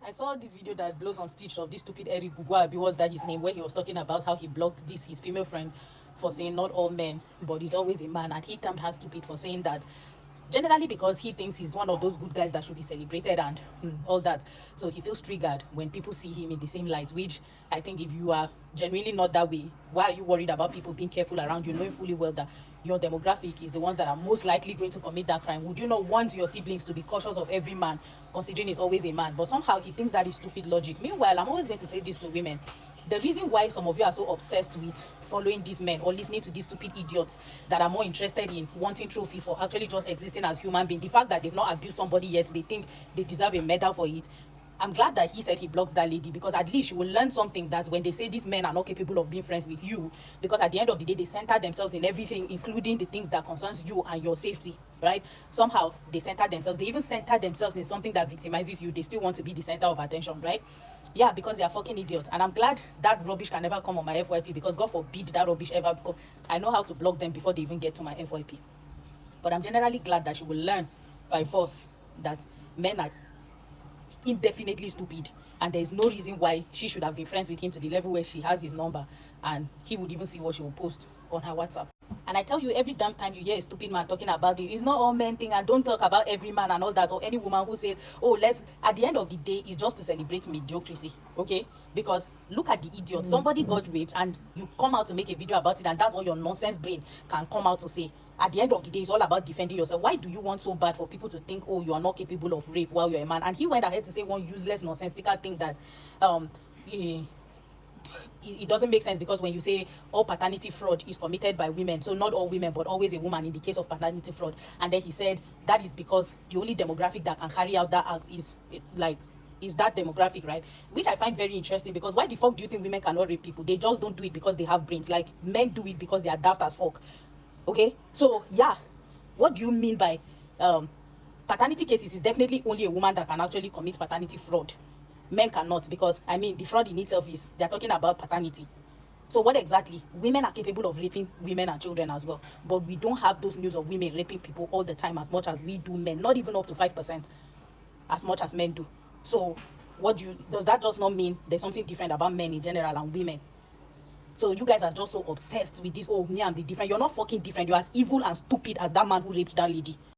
I saw this video that blows on Stitch of this stupid Eric Gugwabi, was that his name, where he was talking about how he blocked this his female friend for saying not all men, but it's always a man, and he termed her stupid for saying that. Generally because he thinks he's one of those good guys that should be celebrated and all that. So he feels triggered when people see him in the same light, which I think if you are genuinely not that way, why are you worried about people being careful around you, knowing fully well that your demographic is the ones that are most likely going to commit that crime? Would you not want your siblings to be cautious of every man, considering he's always a man? But somehow he thinks that is stupid logic. Meanwhile, I'm always going to say this to women. The reason why some of you are so obsessed with following these men or listening to these stupid idiots that are more interested in wanting trophies for actually just existing as human beings, the fact that they've not abused somebody yet, they think they deserve a medal for it. I'm glad that he said he blocks that lady, because at least you will learn something, that when they say these men are not capable of being friends with you, because at the end of the day they center themselves in everything, including the things that concerns you and your safety, right? Somehow they center themselves, they even center themselves in something that victimizes you. They still want to be the center of attention, right? Yeah, because they are fucking idiots. And I'm glad that rubbish can never come on my FYP, because God forbid that rubbish ever, because I know how to block them before they even get to my FYP. But I'm generally glad that she will learn by force that men are indefinitely stupid, and there is no reason why she should have been friends with him to the level where she has his number and he would even see what she will post on her WhatsApp. And I tell you, every damn time you hear a stupid man talking about it, it's not all men thing, and don't talk about every man and all that, or any woman who says, oh, let's, at the end of the day, it's just to celebrate mediocrity, okay? Because look at the idiot. Somebody got raped and you come out to make a video about it, and that's what your nonsense brain can come out to say. At the end of the day, it's all about defending yourself. Why do you want so bad for people to think, oh, you are not capable of rape while you're a man? And he went ahead to say one useless, nonsensical thing that it doesn't make sense, because when you say all paternity fraud is committed by women, so not all women but always a woman in the case of paternity fraud, and then he said that is because the only demographic that can carry out that act is that demographic, right? Which I find very interesting, because why the fuck do you think women cannot rape people? They just don't do it because they have brains. Like, men do it because they are daft as fuck. Okay, so yeah, what do you mean by paternity cases? Is definitely only a woman that can actually commit paternity fraud. Men cannot, because I mean the fraud in itself is, they're talking about paternity. So what exactly? Women are capable of raping women and children as well, but we don't have those news of women raping people all the time as much as we do men. Not even up to 5% as much as men do. So does that just not mean there's something different about men in general and women? So you guys are just so obsessed with this, oh, me, I'm the different. You're not fucking different. You're as evil and stupid as that man who raped that lady.